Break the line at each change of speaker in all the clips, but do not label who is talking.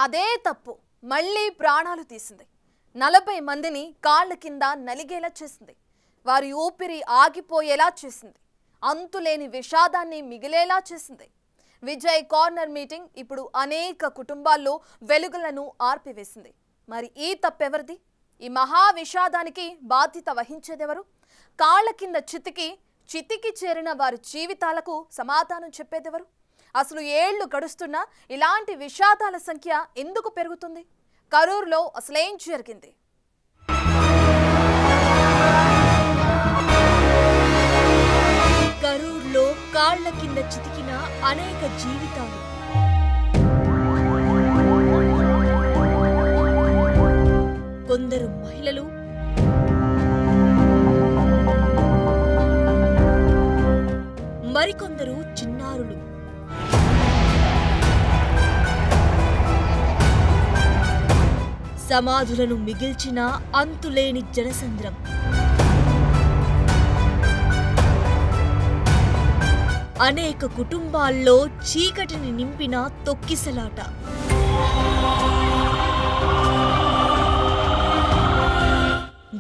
అదే తప్పు మళ్ళీ ప్రాణాలు తీసింది. 40 మందిని కాళ్ళ కింద నలిగేలా చేసింది. వారి ఊపిరి ఆగిపోయేలా చేసింది. అంతులేని విషాదాన్ని మిగిలేలా చేసింది. విజయ్ కార్నర్ మీటింగ్ ఇప్పుడు అనేక కుటుంబాల్లో వెలుగులను ఆర్పివేసింది. మరి ఈ తప్పెవరిది? ఈ మహా విషాదానికి బాధ్యత వహించేదెవరు? కాళ్ళ కింద చితికి చేరిన వారి జీవితాలకు సమాధానం చెప్పేదెవరు? అసలు ఏళ్లు గడుస్తున్నా ఇలాంటి విషాదాల సంఖ్య ఎందుకు పెరుగుతుంది? కరూరులో అసలేం జరిగింది?
కరూరులో కాళ్ల కింద చితికిన అనేక జీవితాలు. కొందరు మహిళలు, మరికొందరు చిన్నారులు. సమాధులను మిగిల్చిన అంతులేని జనసంద్రం. అనేక కుటుంబాల్లో చీకటిని నింపిన తొక్కిసలాట.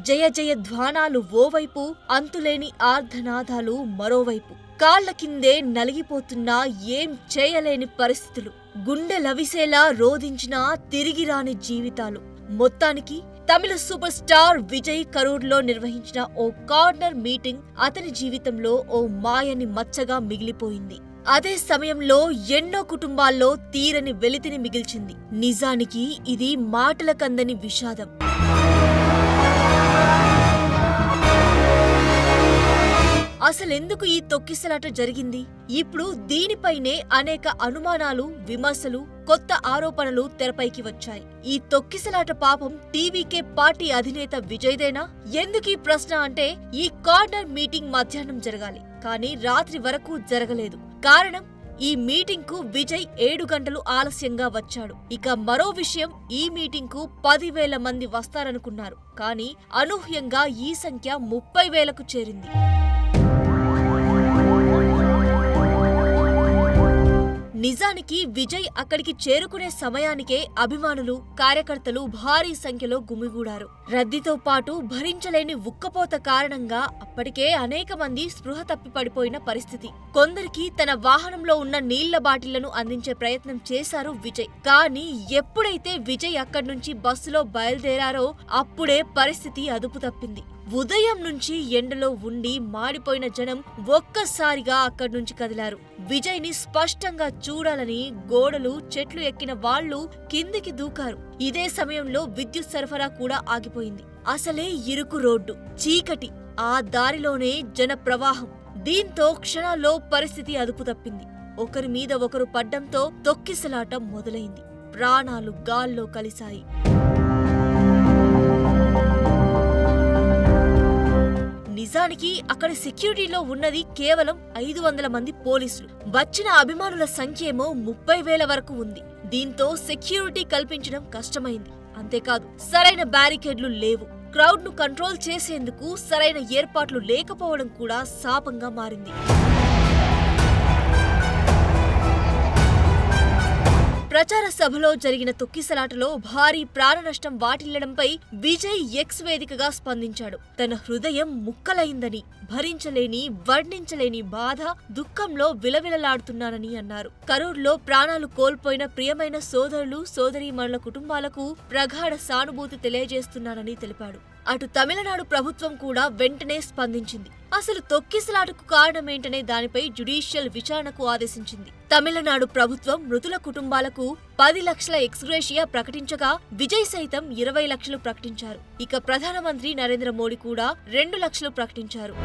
జయ జయ ధ్వానాలు ఓవైపు, అంతులేని ఆర్ధనాదాలు మరోవైపు. కాళ్ల కిందే నలిగిపోతున్న ఏం చేయలేని పరిస్థితులు. గుండె లవిసేలా రోధించిన తిరిగిరాని జీవితాలు. మొత్తానికి తమిళ సూపర్ స్టార్ విజయ్ కరూర్లో నిర్వహించిన ఓ కార్నర్ మీటింగ్ అతని జీవితంలో ఓ మాయని మచ్చగా మిగిలిపోయింది. అదే సమయంలో ఎన్నో కుటుంబాల్లో తీరని వెలితిని మిగిల్చింది. నిజానికి ఇది మాటలకందని విషాదం. అసలెందుకు ఈ తొక్కిసలాట జరిగింది? ఇప్పుడు దీనిపైనే అనేక అనుమానాలు, విమర్శలు, కొత్త ఆరోపణలు తెరపైకి వచ్చాయి. ఈ తొక్కిసలాట పాపం టీవీకే పార్టీ అధినేత విజయ్దేనా? ఎందుకీ ప్రశ్న అంటే, ఈ కార్నర్ మీటింగ్ మధ్యాహ్నం జరగాలి, కానీ రాత్రి వరకు జరగలేదు. కారణం, ఈ మీటింగ్ కు విజయ్ 7 గంటలు ఆలస్యంగా వచ్చాడు. ఇక మరో విషయం, ఈ మీటింగ్ కు 10,000 మంది వస్తారనుకున్నారు, కానీ అనూహ్యంగా ఈ సంఖ్య 30,000కు చేరింది. నిజానికి విజయ్ అక్కడికి చేరుకునే సమయానికే అభిమానులు, కార్యకర్తలు భారీ సంఖ్యలో గుమిగూడారు. రద్దీతో పాటు భరించలేని ఉక్కపోత కారణంగా అప్పటికే అనేక మంది స్పృహ తప్పి పడిపోయిన పరిస్థితి. కొందరికి తన వాహనంలో ఉన్న నీళ్ల బాటిళ్లను అందించే ప్రయత్నం చేశారు విజయ్. కానీ ఎప్పుడైతే విజయ్ అక్కడి నుంచి బస్సులో బయలుదేరారో అప్పుడే పరిస్థితి అదుపు తప్పింది. ఉదయం నుంచి ఎండలో ఉండి మాడిపోయిన జనం ఒక్కసారిగా అక్కడి నుంచి కదిలారు. విజయ్ ని స్పష్టంగా చూడాలని గోడలు, చెట్లు ఎక్కిన వాళ్లు కిందికి దూకారు. ఇదే సమయంలో విద్యుత్ సరఫరా కూడా ఆగిపోయింది. అసలే ఇరుకు రోడ్డు, చీకటి, ఆ దారిలోనే జన ప్రవాహం. దీంతో క్షణాల్లో పరిస్థితి అదుపు తప్పింది. ఒకరి మీద ఒకరు పడ్డంతో తొక్కిసలాట మొదలైంది. ప్రాణాలు గాల్లో కలిశాయి. నిజానికి అక్కడ సెక్యూరిటీలో ఉన్నది కేవలం 500 మంది పోలీసులు. వచ్చిన అభిమానుల సంఖ్యేమో 30,000 వరకు ఉంది. దీంతో సెక్యూరిటీ కల్పించడం కష్టమైంది. అంతేకాదు, సరైన బ్యారికేడ్లు లేవు. క్రౌడ్ ను కంట్రోల్ చేసేందుకు సరైన ఏర్పాట్లు లేకపోవడం కూడా శాపంగా మారింది. ప్రచార సభలో జరిగిన తొక్కిసలాటలో భారీ ప్రాణనష్టం వాటిల్లడంపై విజయ్ ఎక్స్ వేదికగా స్పందించాడు. తన హృదయం ముక్కలైందని, భరించలేని, వర్ణించలేని బాధ, దుఃఖంలో విలవిలలాడుతున్నానని అన్నారు. కరూర్లో ప్రాణాలు కోల్పోయిన ప్రియమైన సోదరులు, సోదరీమణుల కుటుంబాలకు ప్రగాఢ సానుభూతి తెలియజేస్తున్నానని తెలిపాడు. అటు తమిళనాడు ప్రభుత్వం కూడా వెంటనే స్పందించింది. అసలు తొక్కిసలాటకు కారణమేంటనే దానిపై జ్యుడిషియల్ విచారణకు ఆదేశించింది. తమిళనాడు ప్రభుత్వం మృతుల కుటుంబాలకు 10 లక్షల ఎక్స్గ్రేషియా ప్రకటించగా విజయ్ సైతం 20 లక్షలు ప్రకటించారు. ఇక ప్రధానమంత్రి నరేంద్ర మోడీ కూడా 2 లక్షలు ప్రకటించారు.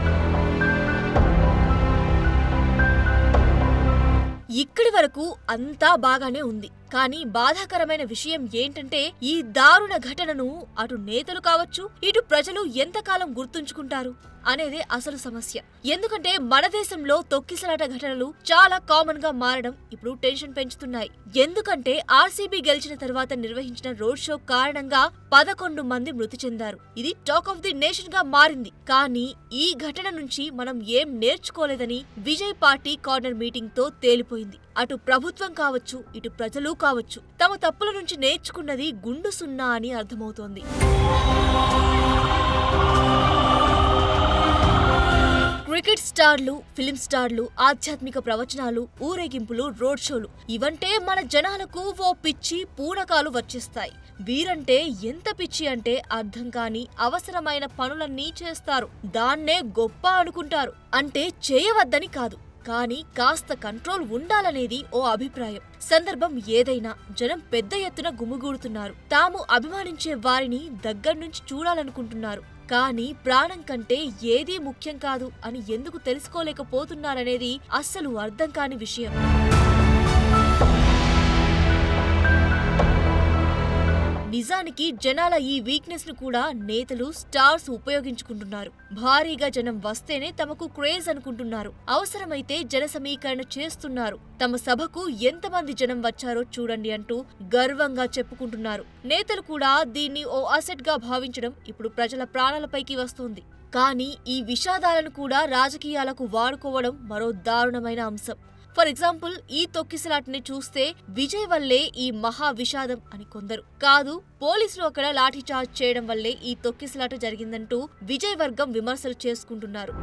ఇక్కడి వరకు అంతా బాగానే ఉంది. కానీ బాధాకరమైన విషయం ఏంటంటే, ఈ దారుణ ఘటనను అటు నేతలు కావచ్చు, ఇటు ప్రజలు ఎంతకాలం గుర్తుంచుకుంటారు అనేదే అసలు సమస్య. ఎందుకంటే మన దేశంలో తొక్కిసలాట ఘటనలు చాలా కామన్ గా మారడం ఇప్పుడు టెన్షన్ పెంచుతున్నాయి. ఎందుకంటే ఆర్సీబీ గెలిచిన తర్వాత నిర్వహించిన రోడ్ షో కారణంగా 11 మంది మృతి చెందారు. ఇది టాక్ ఆఫ్ ది నేషన్ గా మారింది. కానీ ఈ ఘటన నుంచి మనం ఏం నేర్చుకోలేదని విజయ్ పార్టీ కార్నర్ మీటింగ్ తో తేలిపోయింది. అటు ప్రభుత్వం కావచ్చు, ఇటు ప్రజలు కావచ్చు, తమ తప్పుల నుంచి నేర్చుకున్నది గుండు సున్నా అని అర్థమవుతోంది. క్రికెట్ స్టార్లు, ఫిలిం స్టార్లు, ఆధ్యాత్మిక ప్రవచనాలు, ఊరేగింపులు, రోడ్ షోలు ఇవంటే మన జనాలకు ఓ పిచ్చి పూనకాలు వచ్చేస్తాయి. వీరంటే ఎంత పిచ్చి అంటే అర్థం కాని అవసరమైన పనులన్నీ చేస్తారు. దాన్నే గొప్ప అనుకుంటారు. అంటే చేయవద్దని కాదు, కానీ కాస్త కంట్రోల్ ఉండాలనేది ఓ అభిప్రాయం. సందర్భం ఏదైనా జనం పెద్ద ఎత్తున గుమిగూడుతున్నారు. తాము అభిమానించే వారిని దగ్గర్నుంచి చూడాలనుకుంటున్నారు. కానీ ప్రాణం కంటే ఏదీ ముఖ్యం కాదు అని ఎందుకు తెలుసుకోలేకపోతున్నారనేది అస్సలు అర్థం కాని విషయం. నిజానికి జనాల ఈ వీక్నెస్ ను కూడా నేతలు, స్టార్స్ ఉపయోగించుకుంటున్నారు. భారీగా జనం వస్తేనే తమకు క్రేజ్ అనుకుంటున్నారు. అవసరమైతే జన సమీకరణ చేస్తున్నారు. తమ సభకు ఎంతమంది జనం వచ్చారో చూడండి అంటూ గర్వంగా చెప్పుకుంటున్నారు. నేతలు కూడా దీన్ని ఓ అసెట్ గా భావించడం ఇప్పుడు ప్రజల ప్రాణాలపైకి వస్తోంది. కానీ ఈ విషాదాలను కూడా రాజకీయాలకు వాడుకోవడం మరో దారుణమైన అంశం. ఫర్ ఎగ్జాంపుల్, ఈ తొక్కిసలాటని చూస్తే విజయ్ వల్లే ఈ మహా విషాదం అని కొందరు, కాదు పోలీసులు అక్కడ లాఠీచార్జ్ చేయడం వల్లే ఈ తొక్కిసలాట జరిగిందంటూ విజయ్ వర్గం విమర్శలు చేసుకుంటున్నారు.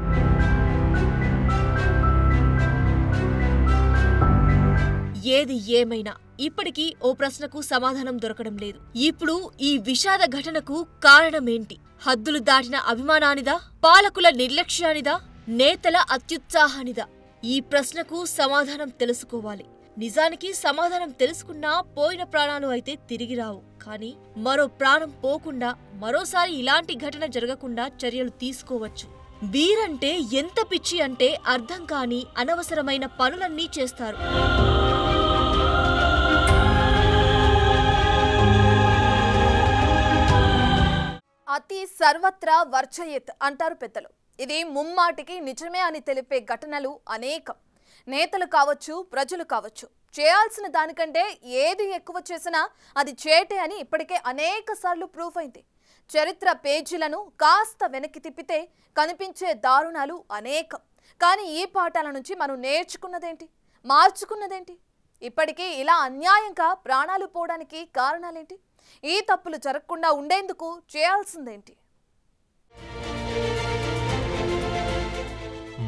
ఏది ఏమైనా ఇప్పటికీ ఓ ప్రశ్నకు సమాధానం దొరకడం లేదు. ఇప్పుడు ఈ విషాద ఘటనకు కారణమేంటి? హద్దులు దాటిన అభిమానానిదా? పాలకుల నిర్లక్ష్యానిదా? నేతల అత్యుత్సాహానిదా? ఈ ప్రశ్నకు సమాధానం తెలుసుకోవాలి. నిజానికి సమాధానం తెలుసుకున్నా పోయిన ప్రాణాలు అయితే తిరిగి రావు. కానీ మరో ప్రాణం పోకుండా, మరోసారి ఇలాంటి ఘటన జరగకుండా చర్యలు తీసుకోవచ్చు. వీరంటే ఎంత పిచ్చి అంటే అర్థం కాని అనవసరమైన పనులన్నీ చేస్తారు.
అతి సర్వత్రా వర్జయేత్ అంటారు పెద్దలు. ఇది ముమ్మాటికి నిజమే అని తెలిపే ఘటనలు అనేకం. నేతలు కావచ్చు, ప్రజలు కావచ్చు, చేయాల్సిన దానికంటే ఏది ఎక్కువ చేసినా అది చేటే అని ఇప్పటికే అనేక సార్లు ప్రూఫ్ అయింది. చరిత్ర పేజీలను కాస్త వెనక్కి తిప్పితే కనిపించే దారుణాలు అనేకం. కానీ ఈ పాఠాల నుంచి మనం నేర్చుకున్నదేంటి, మార్చుకున్నదేంటి? ఇప్పటికీ ఇలా అన్యాయంగా ప్రాణాలు పోవడానికి కారణాలేంటి? ఈ తప్పులు జరగకుండా ఉండేందుకు చేయాల్సిందేంటి?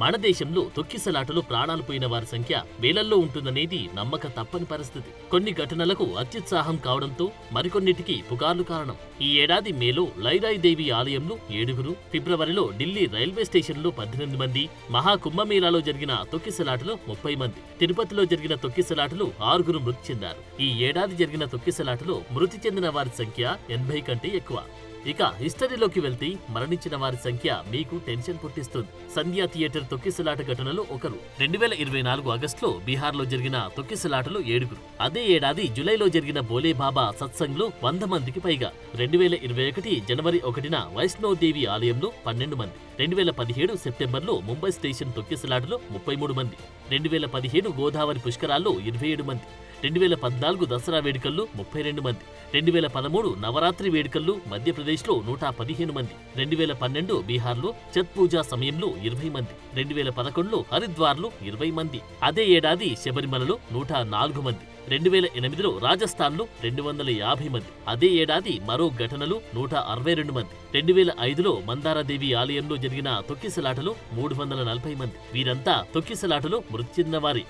మన దేశంలో తొక్కిసలాటలో ప్రాణాలు పోయిన వారి సంఖ్య వేలల్లో ఉంటుందనేది నమ్మక తప్పని పరిస్థితి. కొన్ని ఘటనలకు అత్యుత్సాహం కావడంతో మరికొన్నిటికి పుకార్లు కారణం. ఈ ఏడాది మేలో లైరాయిదేవి ఆలయంలో 7, ఫిబ్రవరిలో ఢిల్లీ రైల్వే స్టేషన్లో 18 మంది, మహాకుంభమేళాలో జరిగిన తొక్కిసలాటలో 30 మంది, తిరుపతిలో జరిగిన తొక్కిసలాటలో 6 మృతి చెందారు. ఈ ఏడాది జరిగిన తొక్కిసలాటలో మృతి చెందిన వారి సంఖ్య 80 కంటే ఎక్కువ. ఇక హిస్టరీలోకి వెళ్తే మరణించిన వారి సంఖ్య మీకు టెన్షన్ పుట్టిస్తుంది. సంధ్యా థియేటర్ తొక్కిసలాట ఘటనలో ఒకరు. 2024 ఆగస్టులో బీహార్లో జరిగిన తొక్కిసలాటలో 7. అదే ఏడాది జులైలో జరిగిన బోలేబాబా సత్సంగ్లో 100 మందికి పైగా. 2021 జనవరి 1న వైష్ణోదేవి ఆలయంలో 12 మంది. 2017 సెప్టెంబర్లో ముంబై స్టేషన్ తొక్కిసలాటలో 33 మంది. 2017 గోదావరి పుష్కరాల్లో 27 మంది. 2014 దసరా వేడుకల్లో 32 మంది. 2013 నవరాత్రి వేడుకల్లో మధ్యప్రదేశ్లో 115 మంది. 2012 బీహార్లో ఛత్ పూజా సమయంలో 20 మంది. 2011లో హరిద్వార్లో 20 మంది. అదే ఏడాది శబరిమలలో 104 మంది. 2008లో రాజస్థాన్లో 250 మంది. అదే ఏడాది మరో ఘటనలు 162 మంది. 2005లో మందారాదేవి ఆలయంలో జరిగిన తొక్కిసలాటలో 340 మంది. వీరంతా తొక్కిసలాటలో మృతి చెందిన వారి.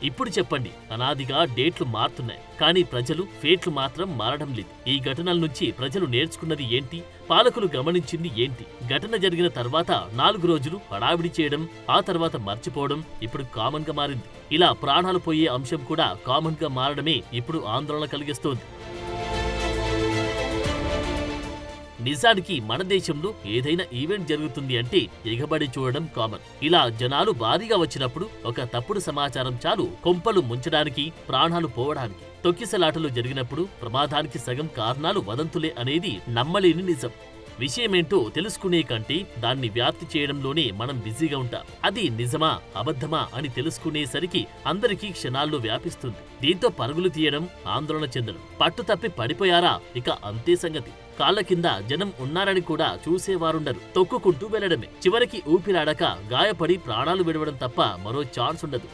ఇప్పుడు చెప్పండి, అనాదిగా డేట్లు మారుతున్నాయి, కానీ ప్రజలు ఫేట్లు మాత్రం మారడం లేదు. ఈ ఘటనల నుంచి ప్రజలు నేర్చుకున్నది ఏంటి? పాలకులు గమనించింది ఏంటి? ఘటన జరిగిన తర్వాత 4 రోజులు హడావిడి చేయడం, ఆ తర్వాత మర్చిపోవడం ఇప్పుడు కామన్ గా మారింది. ఇలా ప్రాణాలు పోయే అంశం కూడా కామన్ గా మారడమే ఇప్పుడు ఆందోళన కలిగిస్తోంది. నిజానికి మన దేశంలో ఏదైనా ఈవెంట్ జరుగుతుంది అంటే ఎగబడి చూడడం కామన్. ఇలా జనాలు భారీగా వచ్చినప్పుడు ఒక తప్పుడు సమాచారం చాలు కొంపలు ముంచడానికి, ప్రాణాలు పోవడానికి. తొక్కిసలాటలు జరిగినప్పుడు ప్రమాదానికి సగం కారణాలు వదంతులే అనేది నమ్మలేని నిజం. విషయమేంటో తెలుసుకునే కంటే దాన్ని వ్యాప్తి చేయడంలోనే మనం బిజీగా ఉంటాం. అది నిజమా అబద్ధమా అని తెలుసుకునేసరికి అందరికీ క్షణాల్లో వ్యాపిస్తుంది. దీంతో పరుగులు తీయడం, ఆందోళన చెందడం, పట్టు తప్పి పడిపోయారా ఇక అంతే సంగతి. కాళ్ల కింద జనం ఉన్నారని కూడా చూసేవారుండరు. తొక్కుకుంటూ వెళ్లడమే. చివరికి ఊపిరాడక గాయపడి ప్రాణాలు విడవడం తప్ప మరో ఛాన్స్ ఉండదు.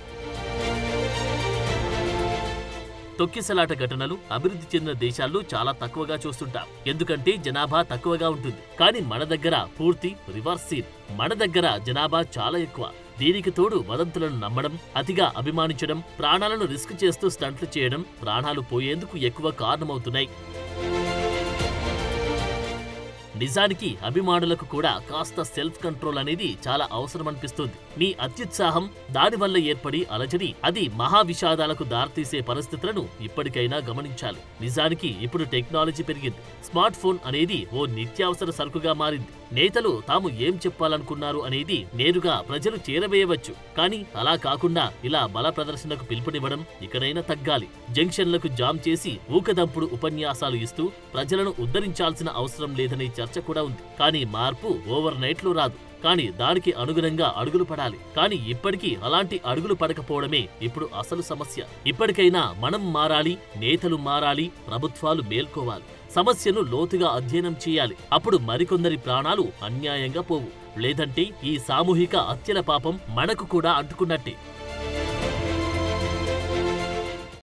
తొక్కిసలాట ఘటనలు అభివృద్ధి చెందిన దేశాల్లో చాలా తక్కువగా చూస్తుంటాం. ఎందుకంటే జనాభా తక్కువగా ఉంటుంది. కానీ మన దగ్గర పూర్తి రివర్స్ సీన్. మన దగ్గర జనాభా చాలా ఎక్కువ. దీనికి తోడు వదంతులను నమ్మడం, అతిగా అభిమానించడం, ప్రాణాలను రిస్క్ చేస్తూ స్టంట్లు చేయడం ప్రాణాలు పోయేందుకు ఎక్కువ కారణమవుతున్నాయి. నిజానికి అభిమానులకు కూడా కాస్త సెల్ఫ్ కంట్రోల్ అనేది చాలా అవసరమనిపిస్తుంది. మీ అత్యుత్సాహం, దానివల్ల ఏర్పడి అలజడి, అది మహా విషాదాలకు దారితీసే పరిస్థితులను ఇప్పటికైనా గమనించాలి. నిజానికి ఇప్పుడు టెక్నాలజీ పెరిగింది. స్మార్ట్ ఫోన్ అనేది ఓ నిత్యావసర సరుకుగా మారింది. నేతలు తాము ఏం చెప్పాలనుకున్నారు అనేది నేరుగా ప్రజలు చేరవేయవచ్చు. కానీ అలా కాకుండా ఇలా బల ప్రదర్శనకు పిలుపునివ్వడం ఇకనైనా తగ్గాలి. జంక్షన్లకు జామ్ చేసి ఊకదంపుడు ఉపన్యాసాలు ఇస్తూ ప్రజలను ఉద్ధరించాల్సిన అవసరం లేదనే చర్చ కూడా ఉంది. కానీ మార్పు ఓవర్ నైట్ లో రాదు. కానీ దానికి అనుగుణంగా అడుగులు పడాలి. కానీ ఇప్పటికీ అలాంటి అడుగులు పడకపోవడమే ఇప్పుడు అసలు సమస్య. ఇప్పటికైనా మనం మారాలి, నేతలు మారాలి, ప్రభుత్వాలు మేల్కోవాలి. సమస్యను లోతుగా అధ్యయనం చేయాలి. అప్పుడు మరికొందరి ప్రాణాలు అన్యాయంగా పోవు. లేదంటే ఈ సామూహిక హత్యల పాపం మనకు కూడా అంటుకున్నట్టే.